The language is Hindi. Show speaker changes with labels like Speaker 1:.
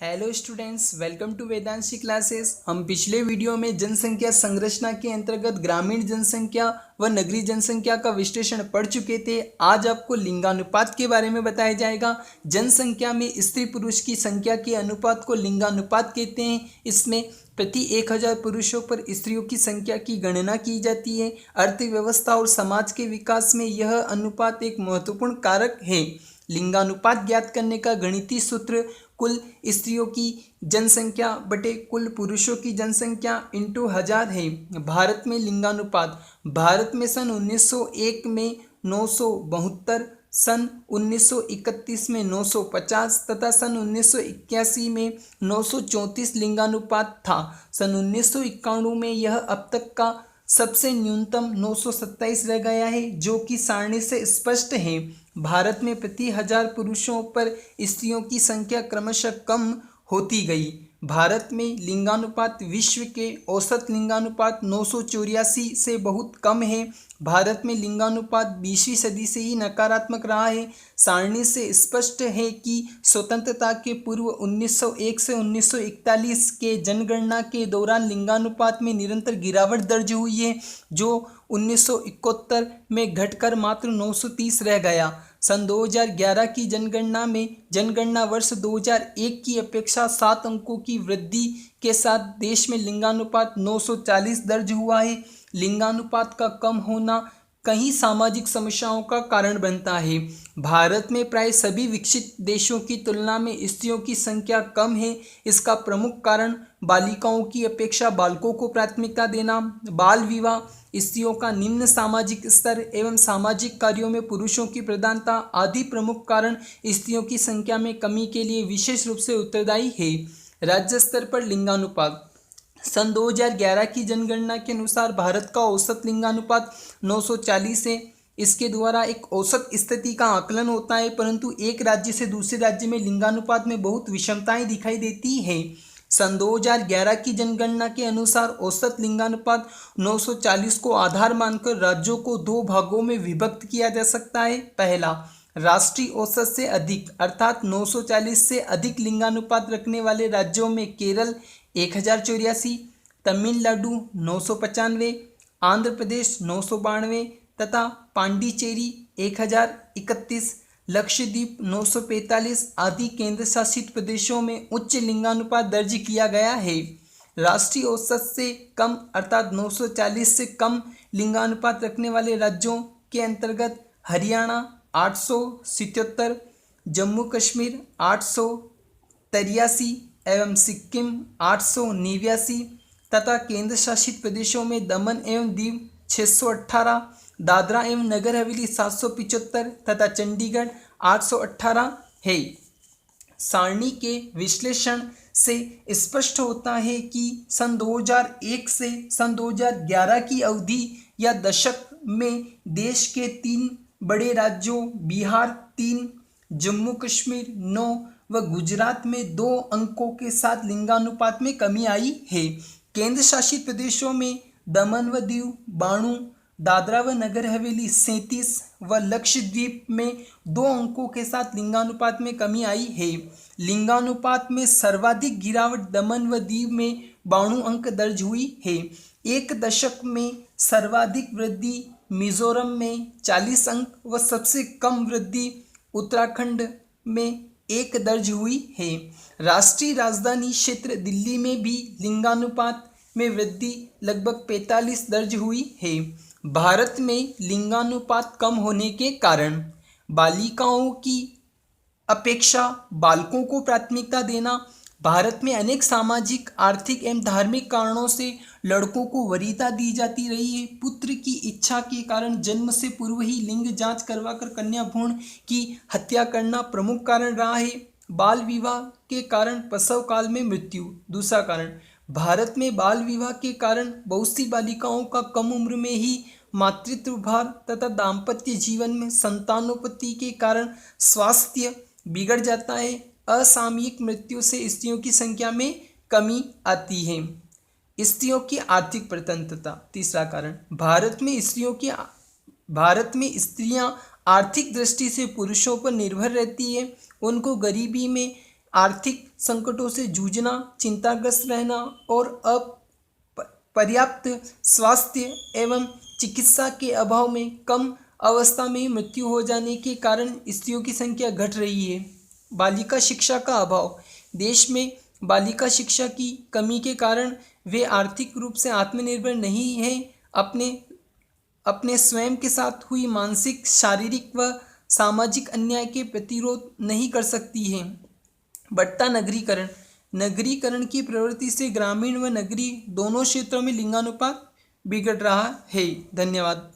Speaker 1: Hello students, welcome to Vedanshi classes. हम पिछले वीडियो में जनसंख्या संरचना के अंतर्गत ग्रामीण जनसंख्या व नगरीय जनसंख्या का विश्लेषण पढ़ चुके थे। आज आपको लिंगानुपात के बारे में बताया जाएगा। जनसंख्या में स्त्री पुरुष की संख्या के अनुपात को लिंगानुपात कहते हैं। इसमें प्रति 1000 पुरुषों पर स्त्रियों की संख्या की गणना की जाती है। अर्थव्यवस्था और समाज के विकास में यह अनुपात एक महत्वपूर्ण कारक है। लिंगानुपात ज्ञात करने का गणितीय सूत्र कुल स्त्रियों की जनसंख्या बटे कुल पुरुषों की जनसंख्या इंटू 1000 है। भारत में लिंगानुपात भारत में सन 1901 में 972, सन 1931 में 950 तथा सन 1981 में 934 लिंगानुपात था। सन 1991 में यह अब तक का सबसे न्यूनतम 927 रह गया है, जो कि सारणी से स्पष्ट है। भारत में प्रति 1000 पुरुषों पर स्त्रियों की संख्या क्रमशः कम होती गई। भारत में लिंगानुपात विश्व के औसत लिंगानुपात 984 से बहुत कम है। भारत में लिंगानुपात 20वीं सदी से ही नकारात्मक रहा है। सारणी से स्पष्ट है कि स्वतंत्रता के पूर्व 1901 से 1941 के जनगणना के दौरान लिंगानुपात में निरंतर गिरावट दर्ज हुई है, जो 1971 में घटकर मात्र 930 रह गया। सन 2011 की जनगणना में जनगणना वर्ष 2001 की अपेक्षा 7 अंकों की वृद्धि के साथ देश में लिंगानुपात 940 दर्ज हुआ है। लिंगानुपात का कम होना कई सामाजिक समस्याओं का कारण बनता है। भारत में प्राय सभी विकसित देशों की तुलना में स्त्रियों की संख्या कम है। इसका प्रमुख कारण बालिकाओं की अपेक्षा बालकों को प्राथमिकता देना, बाल विवाह, स्त्रियों का निम्न सामाजिक स्तर एवं सामाजिक कार्यों में पुरुषों की प्रधानता आदि प्रमुख कारण स्त्रियों की संख्या में कमी के लिए विशेष रूप से उत्तरदायी है। राज्य स्तर पर लिंगानुपात सन 2011 की जनगणना के अनुसार भारत का औसत लिंगानुपात 940 है। इसके द्वारा एक औसत स्थिति का आकलन होता है, परंतु एक राज्य से दूसरे राज्य में लिंगानुपात में बहुत विषमताएं दिखाई देती हैं। सन 2011 की जनगणना के अनुसार औसत लिंगानुपात 940 को आधार मानकर राज्यों को 2 भागों में विभक्त किया जा सकता है। पहला, राष्ट्रीय औसत से अधिक अर्थात 940 से अधिक लिंगानुपात रखने वाले राज्यों में केरल 1084, तमिलनाडु 995, आंध्र प्रदेश 992 तथा पांडिचेरी 1031, लक्षद्वीप 945 आदि केंद्र शासित प्रदेशों में उच्च लिंगानुपात दर्ज किया गया है। राष्ट्रीय औसत से कम अर्थात 940 से कम लिंगानुपात रखने वाले राज्यों के अंतर्गत हरियाणा 877, जम्मू कश्मीर 883 एवं सिक्किम 889 तथा केंद्र शासित प्रदेशों में दमन एवं दीव 618, दादरा एवं नगर हवेली 775 तथा चंडीगढ़ 818 है। सारणी के विश्लेषण से स्पष्ट होता है कि सन 2001 से सन 2011 की अवधि या दशक में देश के 3 बड़े राज्यों बिहार 3, जम्मू कश्मीर 9 व गुजरात में 2 अंकों के साथ लिंगानुपात में कमी आई है। केंद्र शासित प्रदेशों में दमन व दीव 92, दादरा व नगर हवेली 37 व लक्षद्वीप में 2 अंकों के साथ लिंगानुपात में कमी आई है। लिंगानुपात में सर्वाधिक गिरावट दमन व दीव में 92 अंक दर्ज हुई है। एक दशक में सर्वाधिक वृद्धि मिजोरम में 40 अंक व सबसे कम वृद्धि उत्तराखंड में 1 दर्ज हुई है। राष्ट्रीय राजधानी क्षेत्र दिल्ली में भी लिंगानुपात में वृद्धि लगभग 45 दर्ज हुई है। भारत में लिंगानुपात कम होने के कारण बालिकाओं की अपेक्षा बालकों को प्राथमिकता देना, भारत में अनेक सामाजिक, आर्थिक एवं धार्मिक कारणों से लड़कों को वरीयता दी जाती रही है। पुत्र की इच्छा के कारण जन्म से पूर्व ही लिंग जांच करवाकर कन्या भ्रूण की हत्या करना प्रमुख कारण रहा है। बाल विवाह के कारण प्रसव काल में मृत्यु दूसरा कारण। भारत में बाल विवाह के कारण बहुत सी बालिकाओं का कम उम्र में ही मातृत्व भार तथा दाम्पत्य जीवन में संतानोत्पत्ति के कारण स्वास्थ्य बिगड़ जाता है। असामयिक मृत्यु से स्त्रियों की संख्या में कमी आती है। स्त्रियों की आर्थिक स्वतंत्रता तीसरा कारण। भारत में स्त्रियां आर्थिक दृष्टि से पुरुषों पर निर्भर रहती है। उनको गरीबी में आर्थिक संकटों से जूझना, चिंताग्रस्त रहना और अपर्याप्त स्वास्थ्य एवं चिकित्सा के अभाव में कम अवस्था में मृत्यु हो जाने के कारण स्त्रियों की संख्या घट रही है। बालिका शिक्षा का अभाव। देश में बालिका शिक्षा की कमी के कारण वे आर्थिक रूप से आत्मनिर्भर नहीं हैं, अपने स्वयं के साथ हुई मानसिक, शारीरिक व सामाजिक अन्याय के प्रतिरोध नहीं कर सकती हैं। बढ़ता नगरीकरण। नगरीकरण की प्रवृत्ति से ग्रामीण व नगरीय दोनों क्षेत्रों में लिंगानुपात बिगड़ रहा है। धन्यवाद।